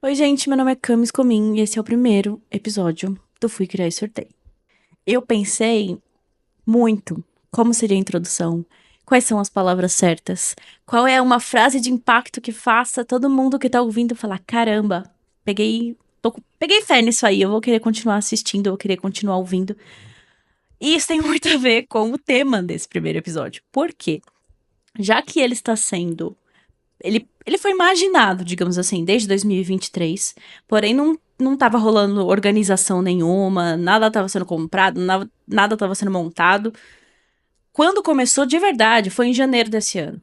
Oi, gente, meu nome é Camis Comin e esse é o primeiro episódio do Fui Criar e Surtei. Eu pensei muito como seria a introdução, quais são as palavras certas, qual é uma frase de impacto que faça todo mundo que tá ouvindo falar: caramba, peguei fé nisso aí, eu vou querer continuar assistindo, eu vou querer continuar ouvindo. E isso tem muito a ver com o tema desse primeiro episódio. Por quê? Já que ele está sendo ele foi imaginado, digamos assim, desde 2023, porém não tava rolando organização nenhuma, nada estava sendo comprado, nada estava sendo montado. Quando começou de verdade, foi em janeiro desse ano.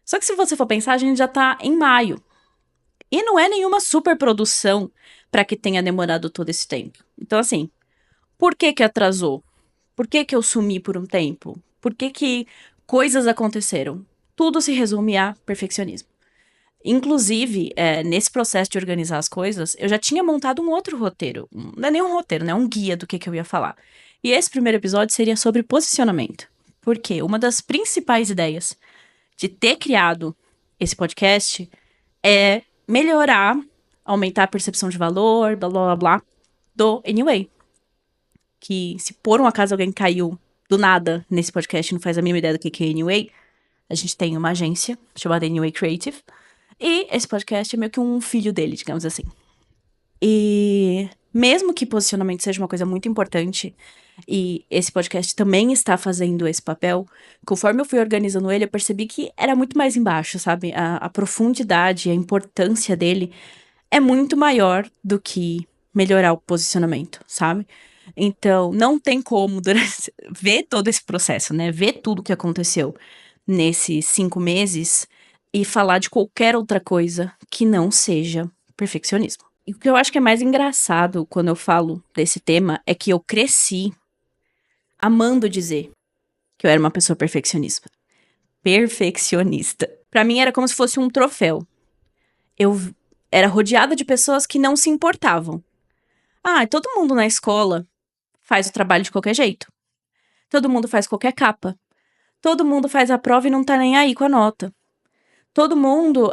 Só que se você for pensar, a gente já tá em maio. E não é nenhuma superprodução para que tenha demorado todo esse tempo. Então, assim, por que que atrasou? Por que que eu sumi por um tempo? Por que que coisas aconteceram? Tudo se resume a perfeccionismo. Inclusive, nesse processo de organizar as coisas, eu já tinha montado um outro roteiro. Não é nem um roteiro, né? Um guia do que eu ia falar. E esse primeiro episódio seria sobre posicionamento. Porque uma das principais ideias de ter criado esse podcast é melhorar, aumentar a percepção de valor, blá blá blá blá, do Anyway. Que se por um acaso alguém caiu do nada nesse podcast e não faz a mínima ideia do que é Anyway, a gente tem uma agência chamada Anyway Creative. E esse podcast é meio que um filho dele, digamos assim. E mesmo que posicionamento seja uma coisa muito importante, e esse podcast também está fazendo esse papel, conforme eu fui organizando ele, eu percebi que era muito mais embaixo, sabe? A profundidade, a importância dele é muito maior do que melhorar o posicionamento, sabe? Então, não tem como ver todo esse processo, né? Ver tudo que aconteceu nesses 5 meses e falar de qualquer outra coisa que não seja perfeccionismo. E o que eu acho que é mais engraçado quando eu falo desse tema é que eu cresci amando dizer que eu era uma pessoa perfeccionista. Perfeccionista. Pra mim era como se fosse um troféu. Eu era rodeada de pessoas que não se importavam. Ah, todo mundo na escola faz o trabalho de qualquer jeito. Todo mundo faz qualquer capa. Todo mundo faz a prova e não tá nem aí com a nota. Todo mundo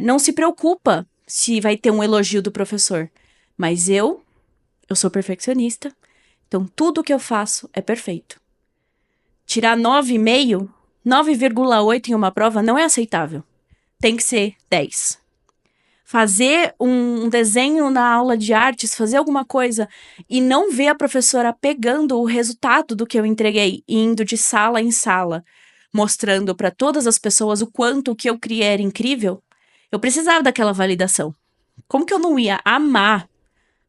não se preocupa se vai ter um elogio do professor. Mas eu sou perfeccionista, então tudo que eu faço é perfeito. Tirar 9,5, 9,8 em uma prova não é aceitável. Tem que ser 10. Fazer um desenho na aula de artes, fazer alguma coisa e não ver a professora pegando o resultado do que eu entreguei e indo de sala em sala, mostrando para todas as pessoas o quanto o que eu criei era incrível, eu precisava daquela validação. Como que eu não ia amar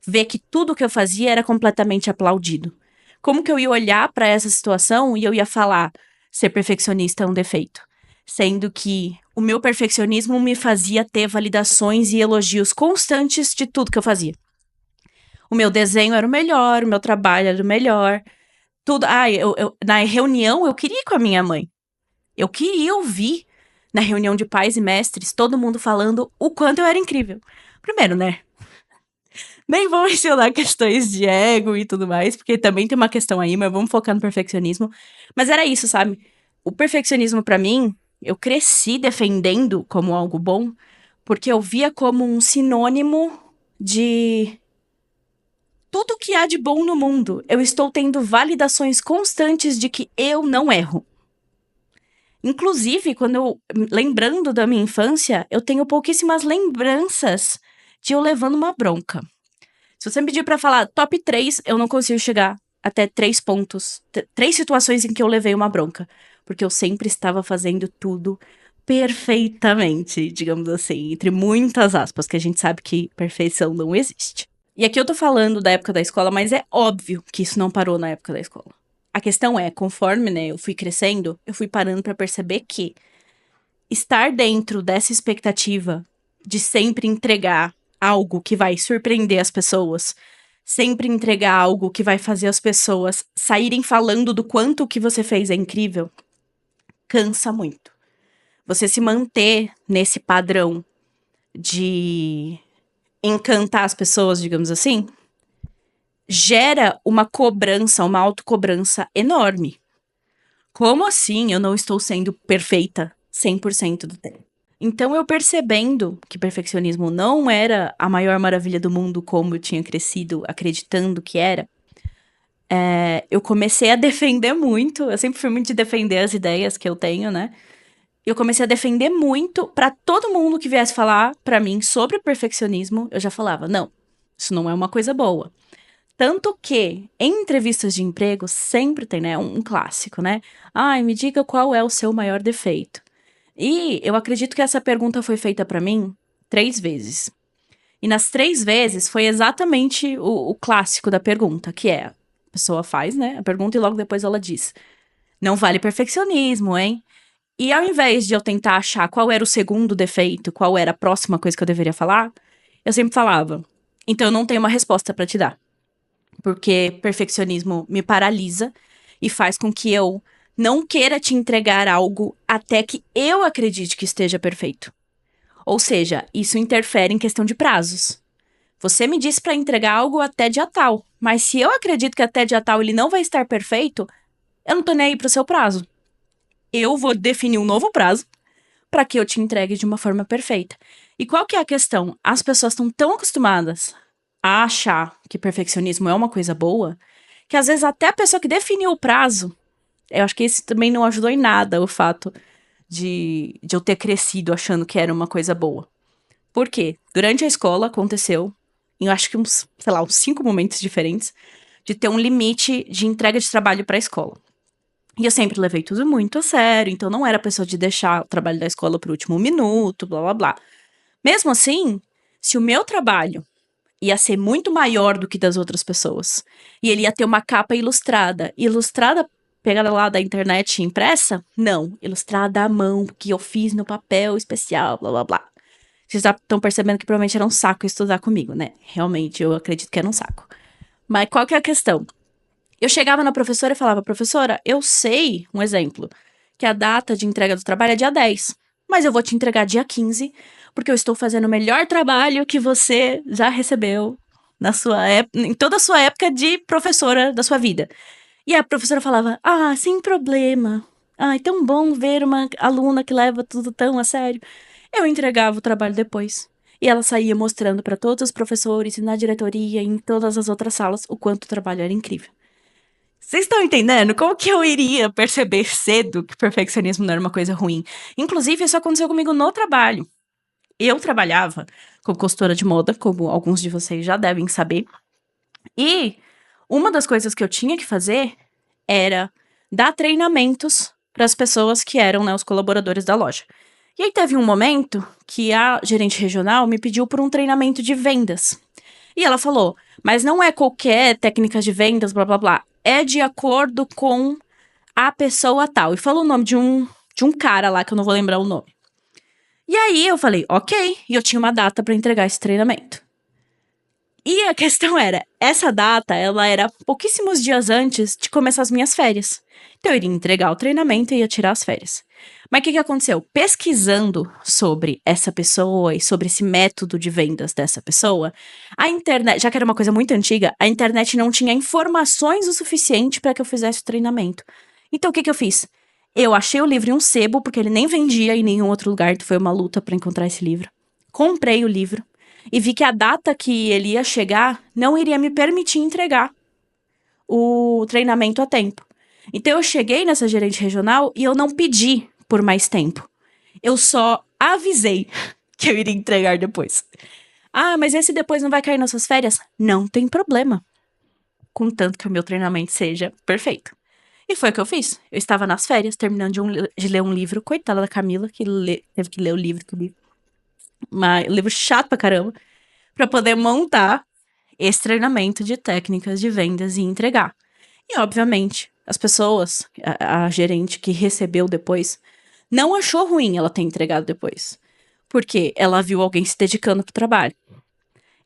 ver que tudo que eu fazia era completamente aplaudido? Como que eu ia olhar para essa situação e eu ia falar: ser perfeccionista é um defeito? Sendo que o meu perfeccionismo me fazia ter validações e elogios constantes de tudo que eu fazia. O meu desenho era o melhor, o meu trabalho era o melhor, tudo. Na reunião eu queria ir com a minha mãe. Eu queria ouvir na reunião de pais e mestres todo mundo falando o quanto eu era incrível. Primeiro, né? Nem vou mencionar questões de ego e tudo mais, porque também tem uma questão aí, mas vamos focar no perfeccionismo. Mas era isso, sabe? O perfeccionismo, pra mim, eu cresci defendendo como algo bom, porque eu via como um sinônimo de tudo que há de bom no mundo. Eu estou tendo validações constantes de que eu não erro. Inclusive, lembrando da minha infância, eu tenho pouquíssimas lembranças de eu levando uma bronca. Se você me pedir pra falar top 3, eu não consigo chegar até 3 pontos. 3 situações em que eu levei uma bronca. Porque eu sempre estava fazendo tudo perfeitamente, digamos assim, entre muitas aspas, que a gente sabe que perfeição não existe. E aqui eu tô falando da época da escola, mas é óbvio que isso não parou na época da escola. A questão é, conforme, né, eu fui crescendo, eu fui parando pra perceber que estar dentro dessa expectativa de sempre entregar algo que vai surpreender as pessoas, sempre entregar algo que vai fazer as pessoas saírem falando do quanto o que você fez é incrível, cansa muito. Você se manter nesse padrão de encantar as pessoas, digamos assim, gera uma cobrança, uma autocobrança enorme. Como assim eu não estou sendo perfeita 100% do tempo? Então, eu percebendo que perfeccionismo não era a maior maravilha do mundo, como eu tinha crescido acreditando que era, eu comecei a defender muito. Eu sempre fui muito de defender as ideias que eu tenho, né? Eu comecei a defender muito pra todo mundo que viesse falar pra mim sobre perfeccionismo. Eu já falava, não, isso não é uma coisa boa. Tanto que, em entrevistas de emprego, sempre tem, né, um clássico, né? Ai, me diga qual é o seu maior defeito. E eu acredito que essa pergunta foi feita pra mim 3 vezes. E nas 3 vezes foi exatamente o clássico da pergunta, que é: a pessoa faz, né, a pergunta e logo depois ela diz: não vale perfeccionismo, hein? E ao invés de eu tentar achar qual era o segundo defeito, qual era a próxima coisa que eu deveria falar, eu sempre falava: então eu não tenho uma resposta pra te dar. Porque perfeccionismo me paralisa e faz com que eu não queira te entregar algo até que eu acredite que esteja perfeito. Ou seja, isso interfere em questão de prazos. Você me disse para entregar algo até dia tal, mas se eu acredito que até dia tal ele não vai estar perfeito, eu não tô nem aí pro seu prazo. Eu vou definir um novo prazo para que eu te entregue de uma forma perfeita. E qual que é a questão? As pessoas estão tão acostumadas a achar que perfeccionismo é uma coisa boa, que às vezes até a pessoa que definiu o prazo, eu acho que isso também não ajudou em nada, o fato de eu ter crescido achando que era uma coisa boa. Por quê? Durante a escola aconteceu, em acho que uns, sei lá, uns 5 momentos diferentes, de ter um limite de entrega de trabalho para a escola. E eu sempre levei tudo muito a sério, então não era pessoa de deixar o trabalho da escola pro último minuto, blá blá blá. Mesmo assim, se o meu trabalho ia ser muito maior do que das outras pessoas, e ele ia ter uma capa ilustrada, ilustrada pegada lá da internet impressa? Não, ilustrada à mão, que eu fiz no papel especial, blá blá blá. Vocês estão percebendo que provavelmente era um saco estudar comigo, né? Realmente, eu acredito que era um saco. Mas qual que é a questão? Eu chegava na professora e falava: professora, eu sei, um exemplo, que a data de entrega do trabalho é dia 10, mas eu vou te entregar dia 15, porque eu estou fazendo o melhor trabalho que você já recebeu em toda a sua época de professora da sua vida. E a professora falava: ah, sem problema. Ah, é tão bom ver uma aluna que leva tudo tão a sério. Eu entregava o trabalho depois. E ela saía mostrando para todos os professores e na diretoria e em todas as outras salas o quanto o trabalho era incrível. Vocês estão entendendo? Como que eu iria perceber cedo que perfeccionismo não era uma coisa ruim? Inclusive, isso aconteceu comigo no trabalho. Eu trabalhava como consultora de moda, como alguns de vocês já devem saber. E uma das coisas que eu tinha que fazer era dar treinamentos para as pessoas que eram, né, os colaboradores da loja. E aí teve um momento que a gerente regional me pediu por um treinamento de vendas. E ela falou: mas não é qualquer técnica de vendas, blá blá blá. É de acordo com a pessoa tal. E falou o nome de um cara lá, que eu não vou lembrar o nome. E aí eu falei, ok. E eu tinha uma data para entregar esse treinamento. E a questão era, essa data, ela era pouquíssimos dias antes de começar as minhas férias. Então eu iria entregar o treinamento e ia tirar as férias. Mas o que aconteceu? Pesquisando sobre essa pessoa e sobre esse método de vendas dessa pessoa, a internet, já que era uma coisa muito antiga, a internet não tinha informações o suficiente para que eu fizesse o treinamento. Então o que eu fiz? Eu achei o livro em um sebo, porque ele nem vendia em nenhum outro lugar, então foi uma luta para encontrar esse livro. Comprei o livro e vi que a data que ele ia chegar não iria me permitir entregar o treinamento a tempo. Então eu cheguei nessa gerente regional e eu não pedi por mais tempo. Eu só avisei que eu iria entregar depois. Ah, mas esse depois não vai cair nas suas férias? Não tem problema. Contanto que o meu treinamento seja perfeito. E foi o que eu fiz. Eu estava nas férias, terminando de ler um livro. Coitada da Camila, que teve que ler o livro que eu li. Um livro chato pra caramba. Pra poder montar esse treinamento de técnicas de vendas e entregar. E, obviamente, as pessoas, a gerente que recebeu depois, não achou ruim ela ter entregado depois. Porque ela viu alguém se dedicando pro trabalho.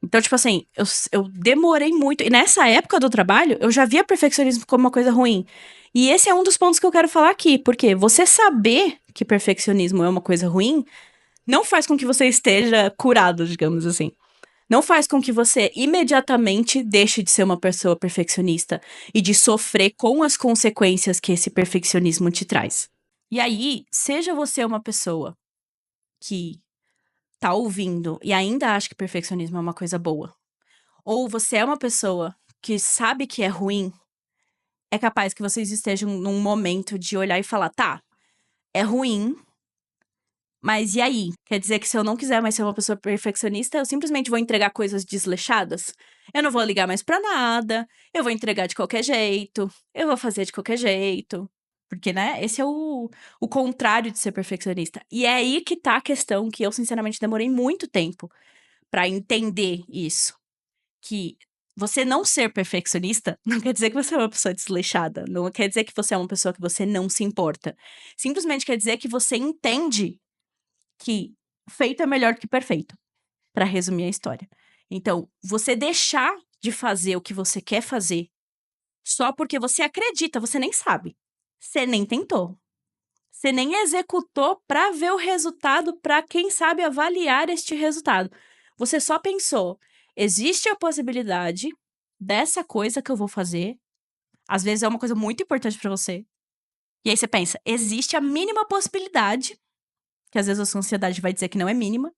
Então, tipo assim, eu demorei muito. E nessa época do trabalho, eu já via perfeccionismo como uma coisa ruim. E esse é um dos pontos que eu quero falar aqui. Porque você saber que perfeccionismo é uma coisa ruim não faz com que você esteja curado, digamos assim. Não faz com que você imediatamente deixe de ser uma pessoa perfeccionista e de sofrer com as consequências que esse perfeccionismo te traz. E aí, seja você uma pessoa que tá ouvindo e ainda acha que perfeccionismo é uma coisa boa, ou você é uma pessoa que sabe que é ruim, é capaz que vocês estejam num momento de olhar e falar: "Tá, é ruim, mas e aí? Quer dizer que se eu não quiser mais ser uma pessoa perfeccionista, eu simplesmente vou entregar coisas desleixadas? Eu não vou ligar mais pra nada, eu vou entregar de qualquer jeito, eu vou fazer de qualquer jeito." Porque, né, esse é o contrário de ser perfeccionista. E é aí que tá a questão que eu, sinceramente, demorei muito tempo pra entender isso. Que você não ser perfeccionista não quer dizer que você é uma pessoa desleixada, não quer dizer que você é uma pessoa que você não se importa. Simplesmente quer dizer que você entende que feito é melhor que perfeito, pra resumir a história. Então, você deixar de fazer o que você quer fazer só porque você acredita, você nem sabe. Você nem tentou. Você nem executou pra ver o resultado, pra quem sabe avaliar este resultado. Você só pensou: existe a possibilidade dessa coisa que eu vou fazer, às vezes é uma coisa muito importante pra você. E aí você pensa: existe a mínima possibilidade, que às vezes a sua ansiedade vai dizer que não é mínima,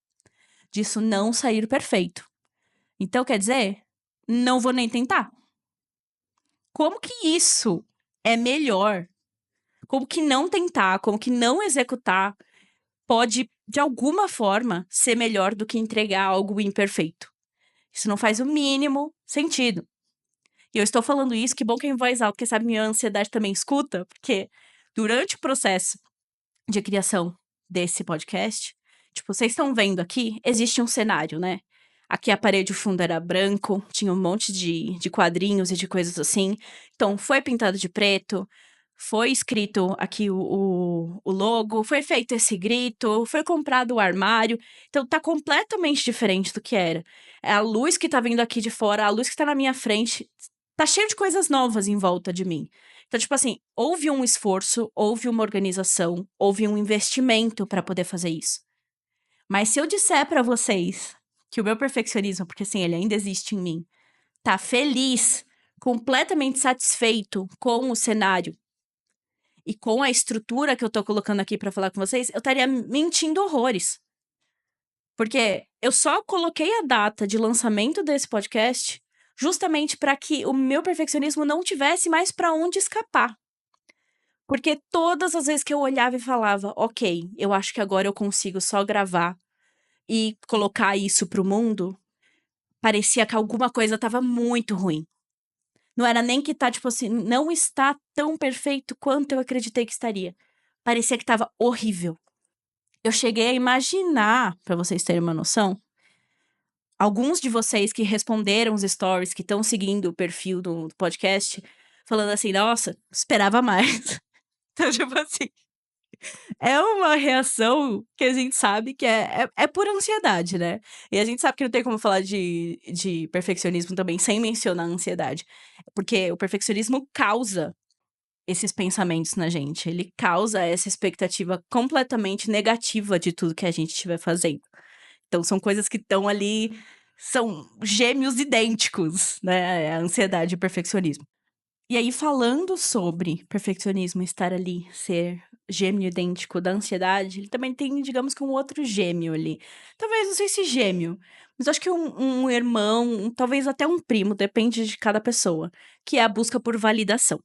disso não sair perfeito. Então quer dizer, não vou nem tentar. Como que isso é melhor? Como que não tentar, como que não executar pode, de alguma forma, ser melhor do que entregar algo imperfeito? Isso não faz o mínimo sentido. E eu estou falando isso, que bom que é em voz alta, porque sabe, minha ansiedade também escuta, porque durante o processo de criação desse podcast, tipo, vocês estão vendo aqui, existe um cenário, né? Aqui a parede, o fundo era branco, tinha um monte de quadrinhos e de coisas assim. Então, foi pintado de preto, foi escrito aqui o logo, foi feito esse grito, foi comprado o armário. Então, tá completamente diferente do que era. É a luz que tá vindo aqui de fora, a luz que tá na minha frente, tá cheio de coisas novas em volta de mim. Então, tipo assim, houve um esforço, houve uma organização, houve um investimento pra poder fazer isso. Mas se eu disser pra vocês que o meu perfeccionismo, porque assim, ele ainda existe em mim, tá feliz, completamente satisfeito com o cenário e com a estrutura que eu tô colocando aqui pra falar com vocês, eu estaria mentindo horrores. Porque eu só coloquei a data de lançamento desse podcast justamente pra que o meu perfeccionismo não tivesse mais pra onde escapar. Porque todas as vezes que eu olhava e falava: "Ok, eu acho que agora eu consigo só gravar e colocar isso para o mundo", parecia que alguma coisa estava muito ruim. Não era nem que tá, tipo assim, não está tão perfeito quanto eu acreditei que estaria. Parecia que estava horrível. Eu cheguei a imaginar, pra vocês terem uma noção, alguns de vocês que responderam os stories, que estão seguindo o perfil do podcast, falando assim: "Nossa, esperava mais". Então, tipo assim, é uma reação que a gente sabe que é por ansiedade, né. E a gente sabe que não tem como falar de perfeccionismo também sem mencionar a ansiedade. Porque o perfeccionismo causa esses pensamentos na gente, ele causa essa expectativa completamente negativa de tudo que a gente estiver fazendo. Então são coisas que estão ali, são gêmeos idênticos, né, a ansiedade e o perfeccionismo. E aí, falando sobre perfeccionismo estar ali, ser gêmeo idêntico da ansiedade, ele também tem, digamos que um outro gêmeo ali. Talvez, não sei se gêmeo, mas acho que um irmão, talvez até um primo, depende de cada pessoa, que é a busca por validação.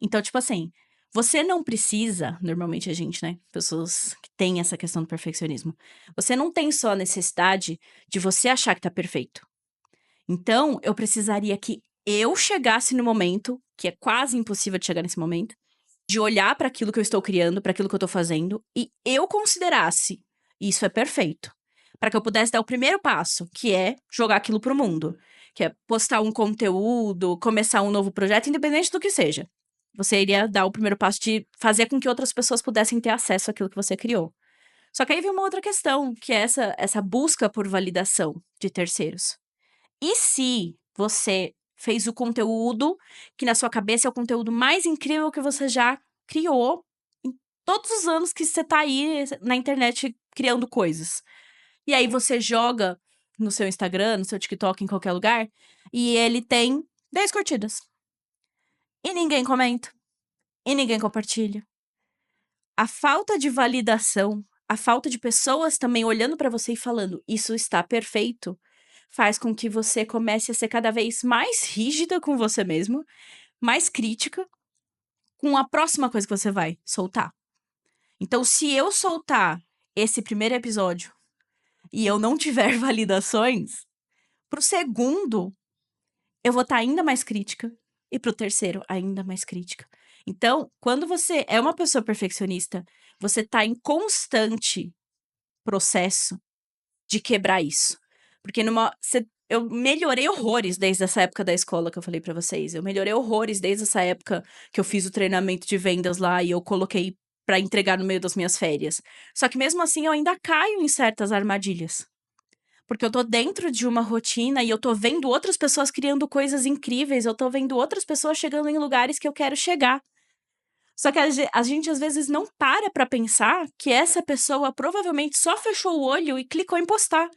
Então, tipo assim, você não precisa, normalmente a gente, né, pessoas que têm essa questão do perfeccionismo, você não tem só a necessidade de você achar que tá perfeito. Então, eu precisaria que eu chegasse no momento, que é quase impossível de chegar nesse momento, de olhar para aquilo que eu estou criando, para aquilo que eu estou fazendo, e eu considerasse isso é perfeito. Para que eu pudesse dar o primeiro passo, que é jogar aquilo pro mundo. Que é postar um conteúdo, começar um novo projeto, independente do que seja. Você iria dar o primeiro passo de fazer com que outras pessoas pudessem ter acesso àquilo que você criou. Só que aí vem uma outra questão, que é essa busca por validação de terceiros. E se você fez o conteúdo que na sua cabeça é o conteúdo mais incrível que você já criou em todos os anos que você tá aí na internet criando coisas. E aí você joga no seu Instagram, no seu TikTok, em qualquer lugar, e ele tem 10 curtidas. E ninguém comenta. E ninguém compartilha. A falta de validação, a falta de pessoas também olhando pra você e falando: "Isso está perfeito", faz com que você comece a ser cada vez mais rígida com você mesmo, mais crítica com a próxima coisa que você vai soltar. Então, se eu soltar esse primeiro episódio e eu não tiver validações, pro segundo eu vou estar ainda mais crítica e pro terceiro ainda mais crítica. Então, quando você é uma pessoa perfeccionista, você tá em constante processo de quebrar isso. Porque eu melhorei horrores desde essa época da escola que eu falei pra vocês. Eu melhorei horrores desde essa época que eu fiz o treinamento de vendas lá e eu coloquei pra entregar no meio das minhas férias. Só que mesmo assim eu ainda caio em certas armadilhas. Porque eu tô dentro de uma rotina e eu tô vendo outras pessoas criando coisas incríveis, eu tô vendo outras pessoas chegando em lugares que eu quero chegar. Só que a gente às vezes não para pra pensar que essa pessoa provavelmente só fechou o olho e clicou em postar.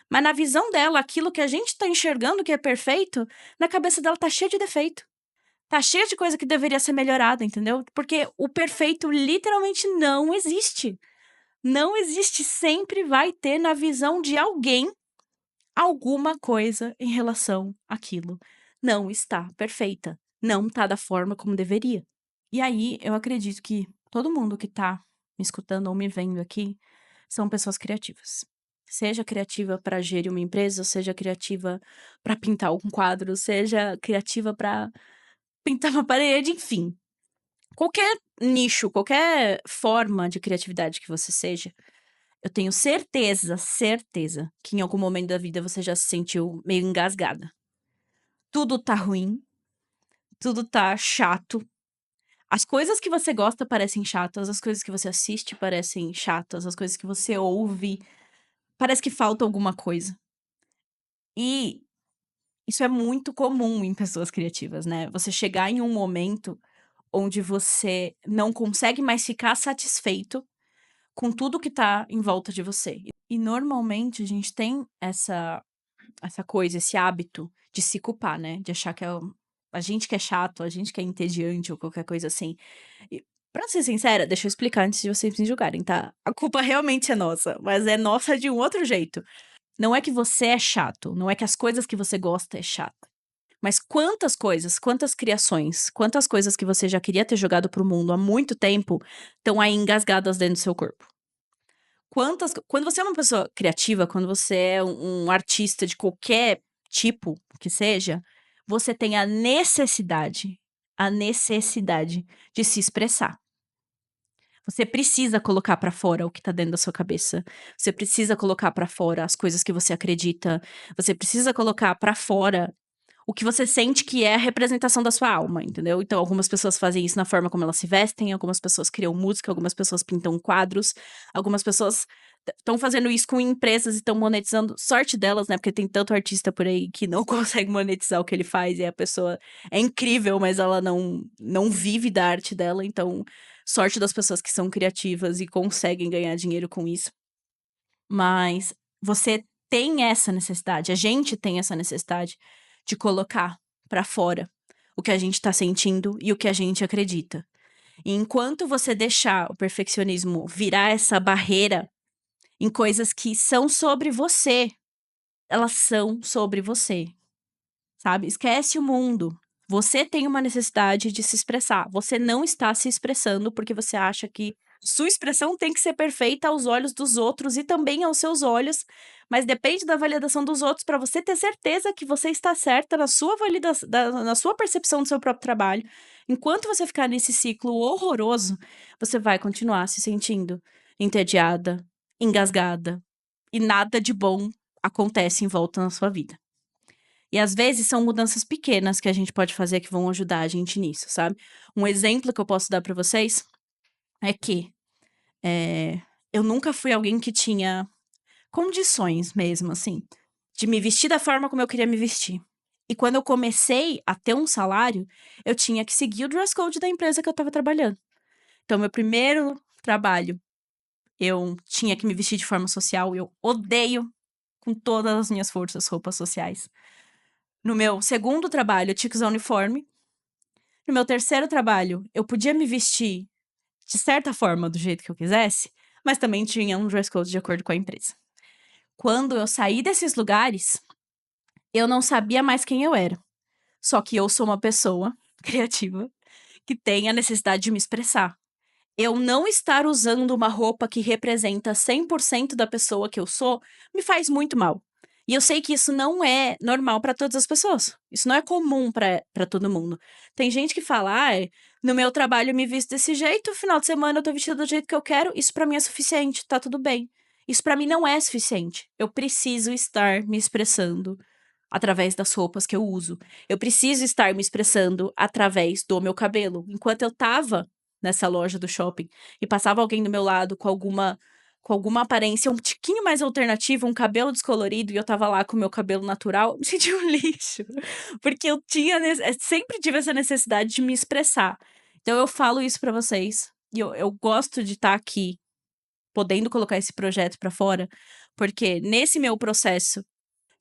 Mas na visão dela, aquilo que a gente tá enxergando que é perfeito, na cabeça dela tá cheio de defeito. Tá cheio de coisa que deveria ser melhorada, entendeu? Porque o perfeito literalmente não existe. Não existe, sempre vai ter na visão de alguém alguma coisa em relação àquilo. Não está perfeita. Não tá da forma como deveria. E aí, eu acredito que todo mundo que tá me escutando ou me vendo aqui são pessoas criativas. Seja criativa para gerir uma empresa, seja criativa para pintar um quadro, seja criativa para pintar uma parede, enfim. Qualquer nicho, qualquer forma de criatividade que você seja, eu tenho certeza, certeza que em algum momento da vida você já se sentiu meio engasgada. Tudo tá ruim, tudo tá chato. As coisas que você gosta parecem chatas, as coisas que você assiste parecem chatas, as coisas que você ouve, parece que falta alguma coisa. E isso é muito comum em pessoas criativas, né? Você chegar em um momento onde você não consegue mais ficar satisfeito com tudo que tá em volta de você. E normalmente a gente tem essa coisa, esse hábito de se culpar, né? De achar que é a gente que é chato, a gente que é entediante ou qualquer coisa assim. E, pra ser sincera, deixa eu explicar antes de vocês me julgarem, tá? A culpa realmente é nossa, mas é nossa de um outro jeito. Não é que você é chato, não é que as coisas que você gosta é chata. Mas quantas coisas, quantas criações, quantas coisas que você já queria ter jogado pro mundo há muito tempo estão aí engasgadas dentro do seu corpo? Quando você é uma pessoa criativa, quando você é um artista de qualquer tipo que seja, você tem a necessidade de se expressar. Você precisa colocar pra fora o que tá dentro da sua cabeça. Você precisa colocar pra fora as coisas que você acredita. Você precisa colocar pra fora o que você sente que é a representação da sua alma, entendeu? Então, algumas pessoas fazem isso na forma como elas se vestem, algumas pessoas criam música, algumas pessoas pintam quadros, algumas pessoas estão fazendo isso com empresas e estão monetizando. Sorte delas, né? Porque tem tanto artista por aí que não consegue monetizar o que ele faz e a pessoa é incrível, mas ela não vive da arte dela. Então, sorte das pessoas que são criativas e conseguem ganhar dinheiro com isso. Mas você tem essa necessidade, a gente tem essa necessidade de colocar pra fora o que a gente tá sentindo e o que a gente acredita. E enquanto você deixar o perfeccionismo virar essa barreira em coisas que são sobre você, elas são sobre você, sabe? Esquece o mundo. Você tem uma necessidade de se expressar. Você não está se expressando porque você acha que sua expressão tem que ser perfeita aos olhos dos outros e também aos seus olhos, mas depende da validação dos outros para você ter certeza que você está certa na sua na sua percepção do seu próprio trabalho. Enquanto você ficar nesse ciclo horroroso, você vai continuar se sentindo entediada, engasgada e nada de bom acontece em volta na sua vida. E às vezes são mudanças pequenas que a gente pode fazer que vão ajudar a gente nisso, sabe? Um exemplo que eu posso dar pra vocês é que eu nunca fui alguém que tinha condições mesmo, assim, de me vestir da forma como eu queria me vestir. E quando eu comecei a ter um salário, eu tinha que seguir o dress code da empresa que eu estava trabalhando. Então, meu primeiro trabalho, eu tinha que me vestir de forma social. Eu odeio com todas as minhas forças roupas sociais. No meu segundo trabalho, eu tinha que usar uniforme. No meu terceiro trabalho, eu podia me vestir de certa forma, do jeito que eu quisesse, mas também tinha um dress code de acordo com a empresa. Quando eu saí desses lugares, eu não sabia mais quem eu era. Só que eu sou uma pessoa criativa que tem a necessidade de me expressar. Eu não estar usando uma roupa que representa 100% da pessoa que eu sou me faz muito mal. E eu sei que isso não é normal para todas as pessoas. Isso não é comum para todo mundo. Tem gente que fala, no meu trabalho eu me visto desse jeito, no final de semana eu tô vestida do jeito que eu quero, isso para mim é suficiente, tá tudo bem. Isso para mim não é suficiente. Eu preciso estar me expressando através das roupas que eu uso. Eu preciso estar me expressando através do meu cabelo. Enquanto eu tava nessa loja do shopping e passava alguém do meu lado com alguma aparência um tiquinho mais alternativa, um cabelo descolorido, e eu tava lá com o meu cabelo natural, eu me sentia um lixo. Porque eu sempre tive essa necessidade de me expressar. Então eu falo isso pra vocês. E eu gosto de estar aqui, podendo colocar esse projeto pra fora, porque nesse meu processo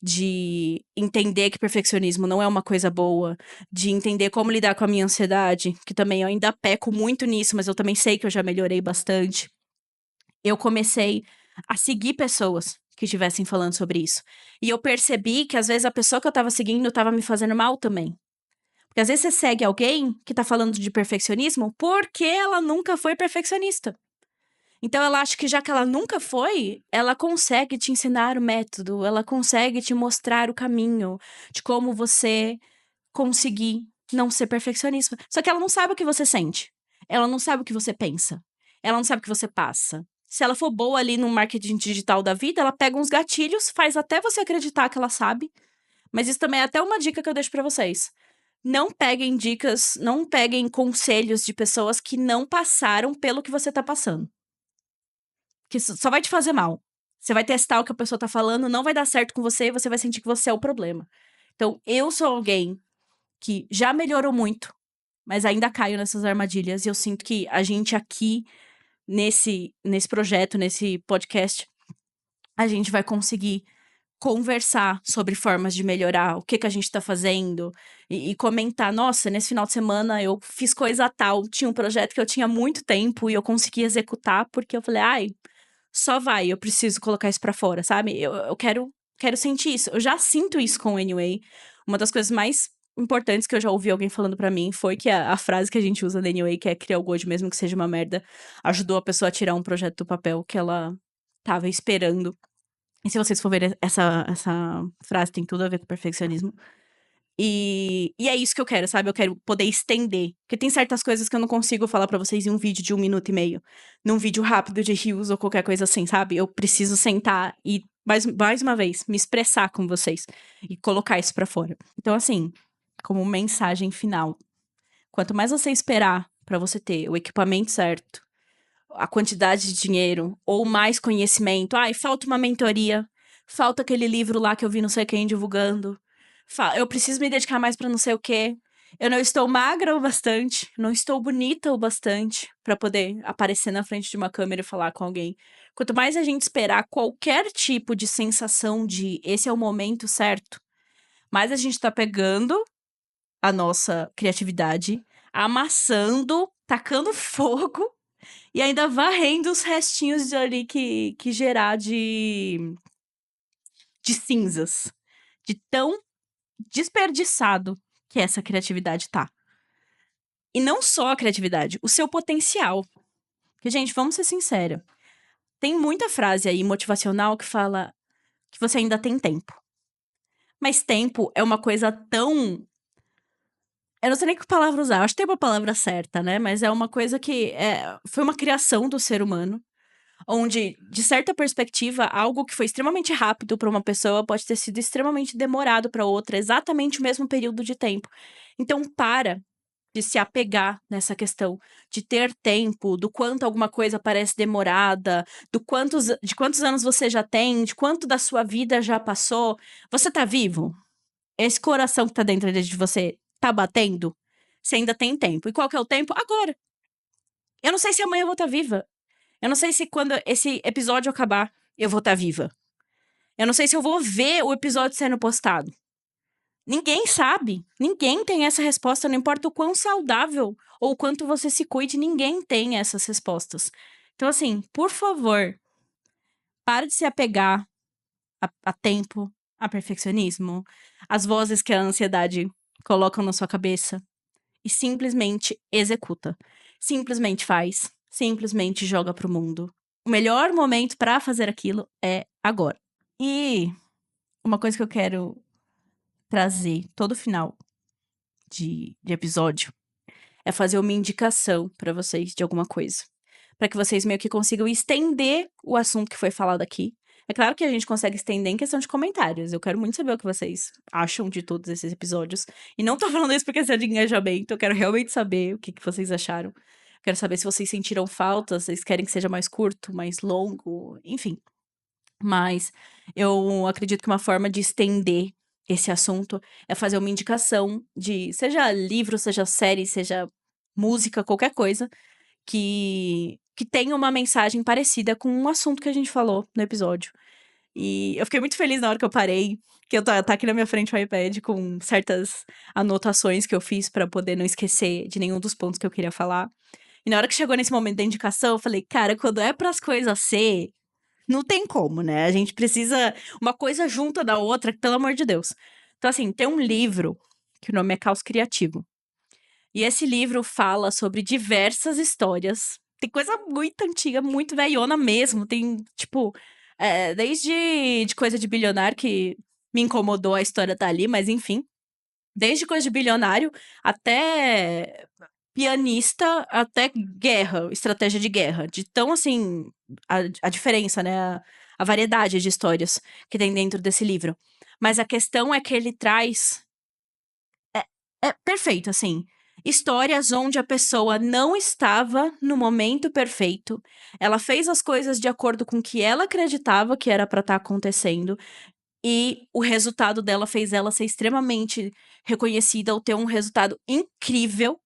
de entender que perfeccionismo não é uma coisa boa, de entender como lidar com a minha ansiedade, que também eu ainda peco muito nisso, mas eu também sei que eu já melhorei bastante. Eu comecei a seguir pessoas que estivessem falando sobre isso. E eu percebi que às vezes a pessoa que eu estava seguindo estava me fazendo mal também. Porque às vezes você segue alguém que tá falando de perfeccionismo porque ela nunca foi perfeccionista. Então ela acha que já que ela nunca foi, ela consegue te ensinar o método, ela consegue te mostrar o caminho de como você conseguir não ser perfeccionista. Só que ela não sabe o que você sente. Ela não sabe o que você pensa. Ela não sabe o que você passa. Se ela for boa ali no marketing digital da vida, ela pega uns gatilhos, faz até você acreditar que ela sabe. Mas isso também é até uma dica que eu deixo pra vocês. Não peguem dicas, não peguem conselhos de pessoas que não passaram pelo que você tá passando. Que só vai te fazer mal. Você vai testar o que a pessoa tá falando, não vai dar certo com você e você vai sentir que você é o problema. Então, eu sou alguém que já melhorou muito, mas ainda caio nessas armadilhas. E eu sinto que a gente aqui, nesse projeto, nesse podcast, a gente vai conseguir conversar sobre formas de melhorar, o que que a gente tá fazendo, e comentar, nossa, nesse final de semana eu fiz coisa tal, tinha um projeto que eu tinha muito tempo e eu consegui executar, porque eu falei, só vai, eu preciso colocar isso pra fora, sabe? Eu quero sentir isso. Eu já sinto isso com o Anyway. Uma das coisas mais importantes que eu já ouvi alguém falando pra mim foi que a frase que a gente usa no Anyway, que é criar o gold mesmo que seja uma merda, ajudou a pessoa a tirar um projeto do papel que ela tava esperando. E se vocês for ver, essa frase tem tudo a ver com perfeccionismo. E é isso que eu quero, sabe? Eu quero poder estender. Porque tem certas coisas que eu não consigo falar pra vocês em um vídeo de 1 minuto e meio. Num vídeo rápido de rios ou qualquer coisa assim, sabe? Eu preciso sentar e, mais uma vez, me expressar com vocês. E colocar isso pra fora. Então, assim, como mensagem final. Quanto mais você esperar pra você ter o equipamento certo, a quantidade de dinheiro, ou mais conhecimento. Falta uma mentoria. Falta aquele livro lá que eu vi não sei quem divulgando. Eu preciso me dedicar mais pra não sei o quê. Eu não estou magra o bastante, não estou bonita o bastante pra poder aparecer na frente de uma câmera e falar com alguém. Quanto mais a gente esperar qualquer tipo de sensação de esse é o momento certo, mais a gente tá pegando a nossa criatividade, amassando, tacando fogo e ainda varrendo os restinhos de ali que gerar de cinzas. De tão desperdiçado que essa criatividade tá. E não só a criatividade, o seu potencial. Porque, gente, vamos ser sinceros. Tem muita frase aí motivacional que fala que você ainda tem tempo. Mas tempo é uma coisa tão. Eu não sei nem que palavra usar, acho que tem uma palavra certa, né? Mas é uma coisa que foi uma criação do ser humano. Onde, de certa perspectiva, algo que foi extremamente rápido para uma pessoa pode ter sido extremamente demorado para outra, exatamente o mesmo período de tempo. Então, para de se apegar nessa questão de ter tempo, do quanto alguma coisa parece demorada, de quantos anos você já tem, de quanto da sua vida já passou. Você tá vivo? Esse coração que tá dentro de você tá batendo? Você ainda tem tempo. E qual que é o tempo? Agora. Eu não sei se amanhã eu vou estar viva. Eu não sei se quando esse episódio acabar, eu vou estar viva. Eu não sei se eu vou ver o episódio sendo postado. Ninguém sabe. Ninguém tem essa resposta. Não importa o quão saudável ou o quanto você se cuide, ninguém tem essas respostas. Então, assim, por favor, para de se apegar a tempo, a perfeccionismo, as vozes que a ansiedade colocam na sua cabeça e simplesmente executa. Simplesmente faz, simplesmente joga pro mundo. O melhor momento pra fazer aquilo é agora. E uma coisa que eu quero trazer todo final de episódio é fazer uma indicação pra vocês de alguma coisa. Pra que vocês meio que consigam estender o assunto que foi falado aqui. É claro que a gente consegue estender em questão de comentários. Eu quero muito saber o que vocês acham de todos esses episódios. E não tô falando isso por questão de engajamento. Eu quero realmente saber o que vocês acharam. Quero saber se vocês sentiram falta, se vocês querem que seja mais curto, mais longo, enfim. Mas eu acredito que uma forma de estender esse assunto é fazer uma indicação de, seja livro, seja série, seja música, qualquer coisa, que tenha uma mensagem parecida com um assunto que a gente falou no episódio. E eu fiquei muito feliz na hora que eu parei, que tá aqui na minha frente o iPad com certas anotações que eu fiz pra poder não esquecer de nenhum dos pontos que eu queria falar. E na hora que chegou nesse momento da indicação, eu falei, cara, quando é pras coisas ser, não tem como, né? A gente precisa uma coisa junta da outra, pelo amor de Deus. Então, assim, tem um livro que o nome é Caos Criativo. E esse livro fala sobre diversas histórias. Tem coisa muito antiga, muito velhona mesmo. Tem, tipo, desde de coisa de bilionário, que me incomodou a história tá ali, mas enfim. Desde coisa de bilionário até pianista, até guerra, estratégia de guerra. De tão, assim, a diferença, né? A variedade de histórias que tem dentro desse livro. Mas a questão é que ele traz é perfeito, assim. Histórias onde a pessoa não estava no momento perfeito. Ela fez as coisas de acordo com o que ela acreditava que era pra estar acontecendo. E o resultado dela fez ela ser extremamente reconhecida ou ter um resultado incrível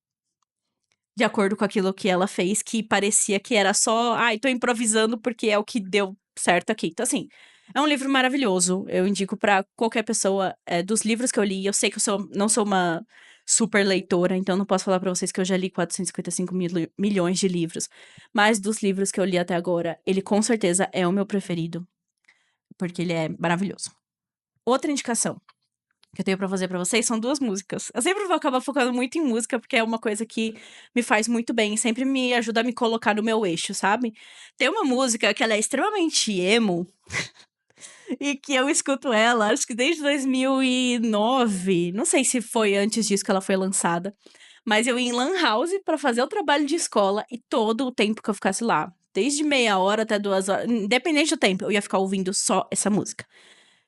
de acordo com aquilo que ela fez, que parecia que era só, ai, tô improvisando porque é o que deu certo aqui. Então, assim, é um livro maravilhoso. Eu indico pra qualquer pessoa. Dos livros que eu li, eu sei que não sou uma super leitora, então não posso falar pra vocês que eu já li 455 milhões de livros. Mas dos livros que eu li até agora, ele com certeza é o meu preferido, porque ele é maravilhoso. Outra indicação que eu tenho pra fazer pra vocês são duas músicas. Eu sempre vou acabar focando muito em música, porque é uma coisa que me faz muito bem, sempre me ajuda a me colocar no meu eixo, sabe? Tem uma música que ela é extremamente emo, e que eu escuto ela, acho que desde 2009, não sei se foi antes disso que ela foi lançada, mas eu ia em lan house pra fazer o trabalho de escola, e todo o tempo que eu ficasse lá, desde meia hora até 2 horas, independente do tempo, eu ia ficar ouvindo só essa música,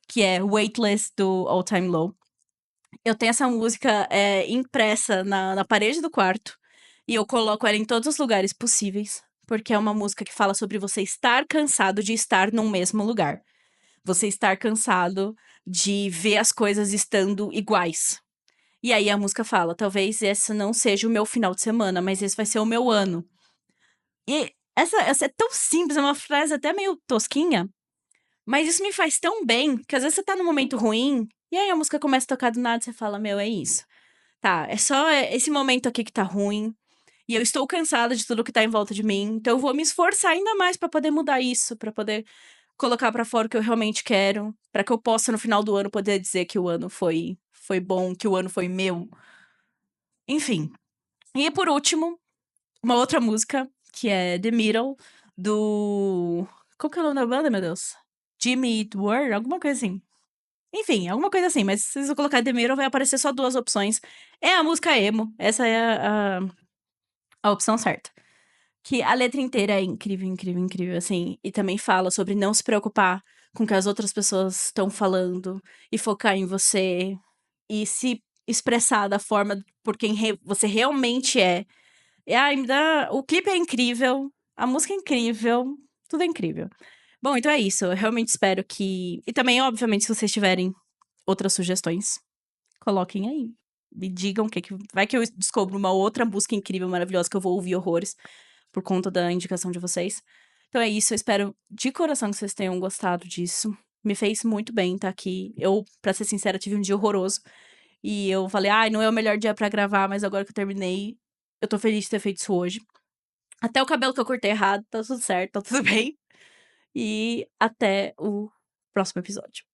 que é Weightless, do All Time Low. Eu tenho essa música impressa na parede do quarto. E eu coloco ela em todos os lugares possíveis. Porque é uma música que fala sobre você estar cansado de estar num mesmo lugar. Você estar cansado de ver as coisas estando iguais. E aí a música fala: talvez esse não seja o meu final de semana, mas esse vai ser o meu ano. E essa é tão simples, é uma frase até meio tosquinha. Mas isso me faz tão bem que às vezes você tá num momento ruim. E aí a música começa a tocar do nada e você fala: meu, é isso. Tá, é só esse momento aqui que tá ruim. E eu estou cansada de tudo que tá em volta de mim. Então eu vou me esforçar ainda mais pra poder mudar isso, pra poder colocar pra fora o que eu realmente quero, pra que eu possa no final do ano poder dizer que o ano foi bom, que o ano foi meu. Enfim. E por último, uma outra música que é The Middle do qual que é o nome da banda, meu Deus? Jimmy Eat World, alguma coisa assim. Enfim, alguma coisa assim, mas se eu colocar The Middle vai aparecer só duas opções. É a música emo, essa é a opção certa. Que a letra inteira é incrível, incrível, incrível, assim. E também fala sobre não se preocupar com o que as outras pessoas estão falando e focar em você e se expressar da forma por quem você realmente é. E ai, o clipe é incrível, a música é incrível, tudo é incrível. Bom, então é isso. Eu realmente espero que. E também, obviamente, se vocês tiverem outras sugestões, coloquem aí. Me digam o que que. Vai que eu descubro uma outra música incrível, maravilhosa, que eu vou ouvir horrores por conta da indicação de vocês. Então é isso, eu espero de coração que vocês tenham gostado disso. Me fez muito bem estar aqui. Eu, pra ser sincera, tive um dia horroroso. E eu falei, ai, não é o melhor dia pra gravar, mas agora que eu terminei, eu tô feliz de ter feito isso hoje. Até o cabelo que eu cortei errado, tá tudo certo, tá tudo bem. E até o próximo episódio.